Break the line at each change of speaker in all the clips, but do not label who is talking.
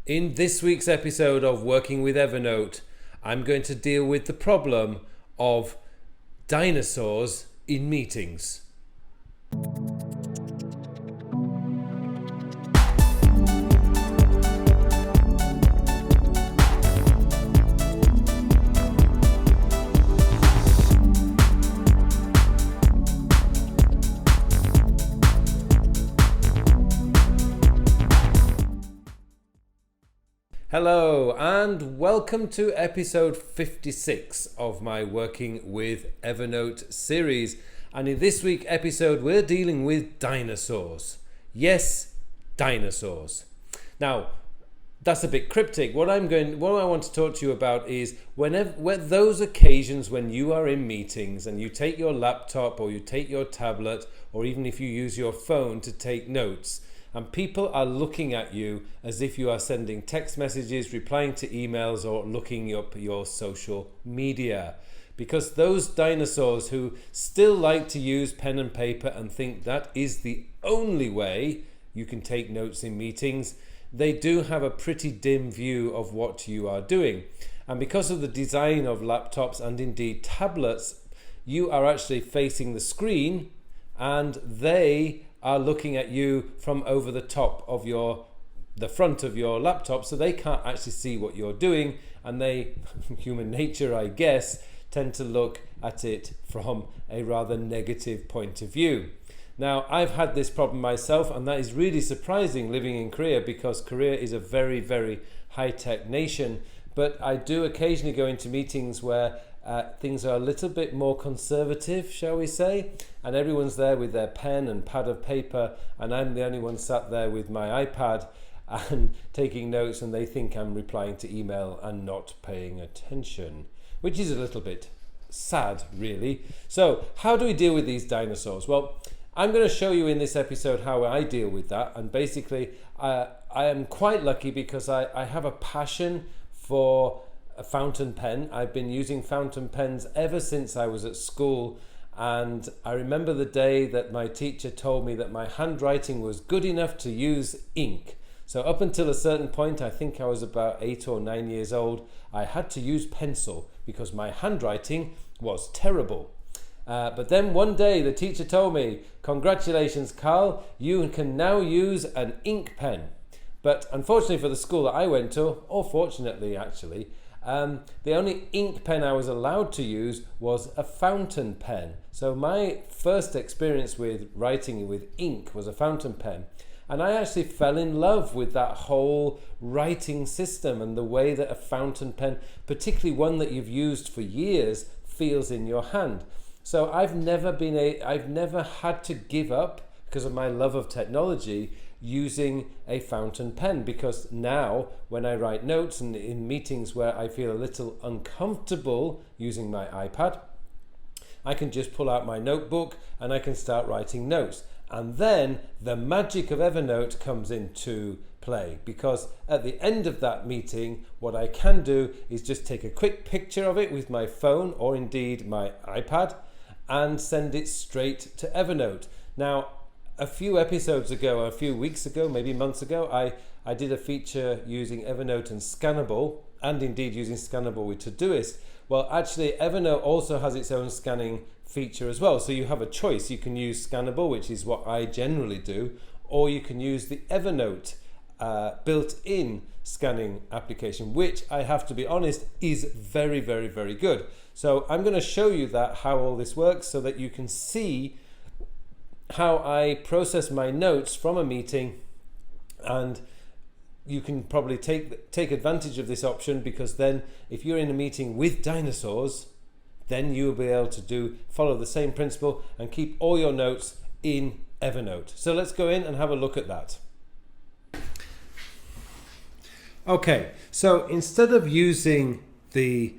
In this week's episode of Working with Evernote, I'm going to deal with the problem of dinosaurs in meetings. Hello and welcome to episode 56 of my Working with Evernote series. And in this week's episode, we're dealing with dinosaurs. Yes, dinosaurs. Now, that's a bit cryptic. What I want to talk to you about is those occasions when you are in meetings and you take your laptop or you take your tablet or even if you use your phone to take notes, and people are looking at you as if you are sending text messages, replying to emails, or looking up your social media. Because those dinosaurs who still like to use pen and paper and think that is the only way you can take notes in meetings, they do have a pretty dim view of what you are doing. And because of the design of laptops and indeed tablets, you are actually facing the screen and they are looking at you from over the top of the front of your laptop, so they can't actually see what you're doing, and they, human nature I guess, tend to look at it from a rather negative point of view. Now, I've had this problem myself, and that is really surprising living in Korea, because Korea is a very, very high-tech nation, but I do occasionally go into meetings where things are a little bit more conservative, shall we say, and everyone's there with their pen and pad of paper, and I'm the only one sat there with my iPad and taking notes, and they think I'm replying to email and not paying attention, which is a little bit sad, really. So how do we deal with these dinosaurs? Well, I'm going to show you in this episode how I deal with that, and basically I am quite lucky because I have a passion for a fountain pen. I've been using fountain pens ever since I was at school, and I remember the day that my teacher told me that my handwriting was good enough to use ink. So up until a certain point, I think I was about 8 or 9 years old, I had to use pencil because my handwriting was terrible. But then one day the teacher told me, "Congratulations, Carl, you can now use an ink pen." But unfortunately for the school that I went to, or fortunately actually, the only ink pen I was allowed to use was a fountain pen. So my first experience with writing with ink was a fountain pen. And I actually fell in love with that whole writing system and the way that a fountain pen, particularly one that you've used for years, feels in your hand. So I've never had to give up, because of my love of technology, using a fountain pen, because now when I write notes and in meetings where I feel a little uncomfortable using my iPad, I can just pull out my notebook and I can start writing notes. And then the magic of Evernote comes into play, because at the end of that meeting, what I can do is just take a quick picture of it with my phone or indeed my iPad and send it straight to Evernote. Now, a few episodes ago, a few weeks ago, maybe months ago, I did a feature using Evernote and Scannable, and indeed using Scannable with Todoist. Well, actually, Evernote also has its own scanning feature as well. So you have a choice. You can use Scannable, which is what I generally do, or you can use the Evernote built-in scanning application, which I have to be honest is very, very, very good. So I'm going to show you how all this works so that you can see how I process my notes from a meeting, and you can probably take advantage of this option, because then if you're in a meeting with dinosaurs, then you'll be able to follow the same principle and keep all your notes in Evernote. So let's go in and have a look at that. Okay, so instead of using the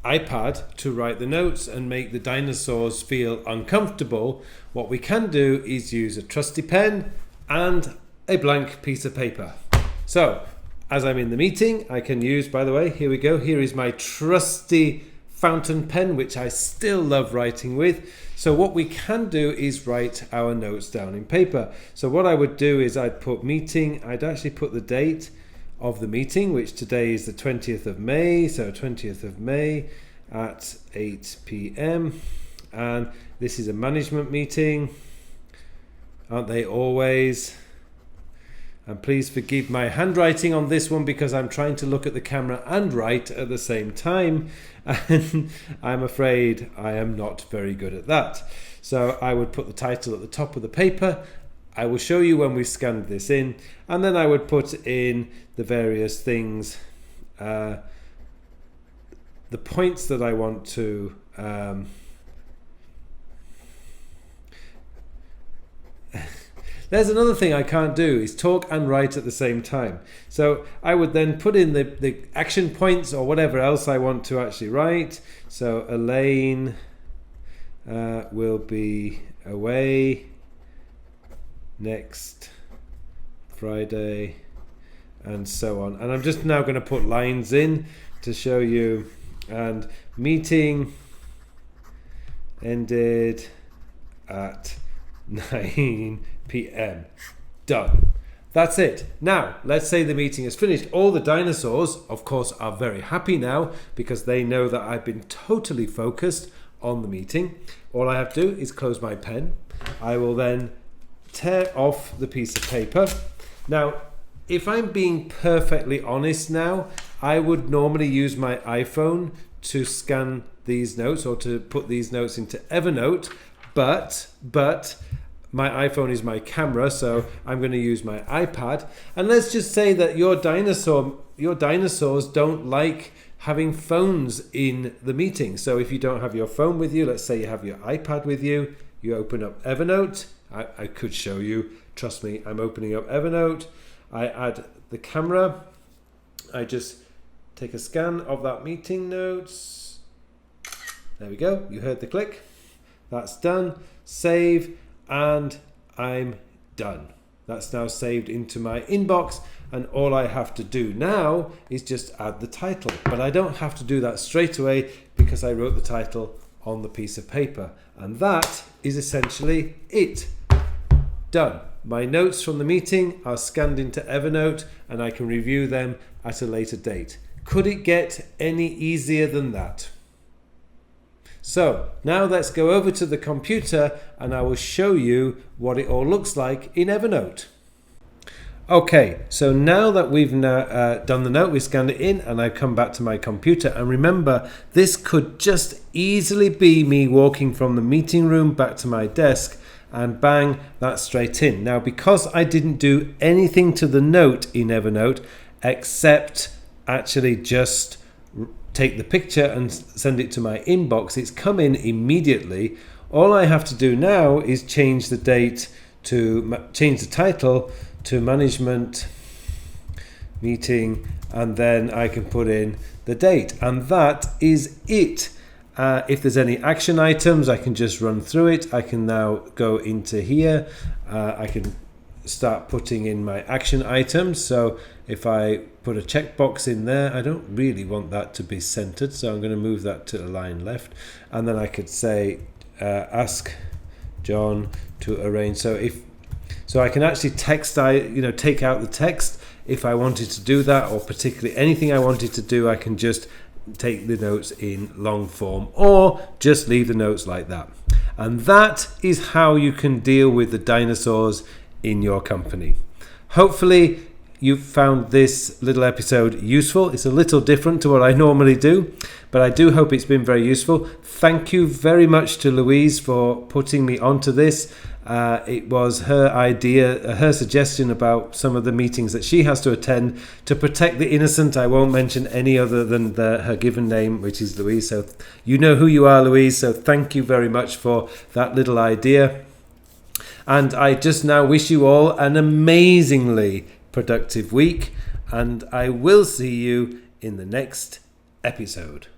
iPad to write the notes and make the dinosaurs feel uncomfortable, what we can do is use a trusty pen and a blank piece of paper. So as I'm in the meeting, I can use, by the way, here we go, here is my trusty fountain pen, which I still love writing with. So what we can do is write our notes down in paper. So what I would do is I'd put meeting, I'd actually put the date of the meeting, which today is the 20th of May. So 20th of May at 8 p.m. And this is a management meeting. Aren't they always? And please forgive my handwriting on this one because I'm trying to look at the camera and write at the same time. And I'm afraid I am not very good at that. So I would put the title at the top of the paper. I will show you when we scanned this in. And then I would put in the various things, the points that I want to There's another thing I can't do is talk and write at the same time. So I would then put in the action points or whatever else I want to actually write. So Elaine will be away next Friday and so on. And I'm just now going to put lines in to show you. And meeting ended at 9 p.m. Done. That's it. Now, let's say the meeting is finished. All the dinosaurs, of course, are very happy now because they know that I've been totally focused on the meeting. All I have to do is close my pen. I will then tear off the piece of paper. Now, if I'm being perfectly honest now, I would normally use my iPhone to scan these notes or to put these notes into Evernote, but my iPhone is my camera, so I'm going to use my iPad. And let's just say that your dinosaurs don't like having phones in the meeting. So if you don't have your phone with you, let's say you have your iPad with you, you open up Evernote. I could show you. Trust me, I'm opening up Evernote. I add the camera. I just take a scan of that meeting notes. There we go. You heard the click. That's done. Save. And I'm done. That's now saved into my inbox, and all I have to do now is just add the title. But I don't have to do that straight away because I wrote the title on the piece of paper. And that is essentially it. Done. My notes from the meeting are scanned into Evernote and I can review them at a later date. Could it get any easier than that? So now let's go over to the computer and I will show you what it all looks like in Evernote. Okay, so now that we've done the note, we scanned it in and I've come back to my computer. And remember, this could just easily be me walking from the meeting room back to my desk and bang, that's straight in. Now, because I didn't do anything to the note in Evernote except actually just take the picture and send it to my inbox, it's come in immediately. All I have to do now is change the date to change the title to management meeting, and then I can put in the date, and that is it. If there's any action items, I can just run through it. I can now go into here. I can start putting in my action items. So if I put a checkbox in there, I don't really want that to be centered, so I'm going to move that to align left, and then I could say ask John to arrange. So I can actually take out the text if I wanted to do that, or particularly anything I wanted to do. I can just take the notes in long form or just leave the notes like that. And that is how you can deal with the dinosaurs in your company. Hopefully you've found this little episode useful. It's a little different to what I normally do, but I do hope it's been very useful. Thank you very much to Louise for putting me onto this. It was her idea, her suggestion about some of the meetings that she has to attend to protect the innocent. I won't mention any other than her given name, which is Louise. So you know who you are, Louise. So thank you very much for that little idea. And I just now wish you all an amazingly productive week, and I will see you in the next episode.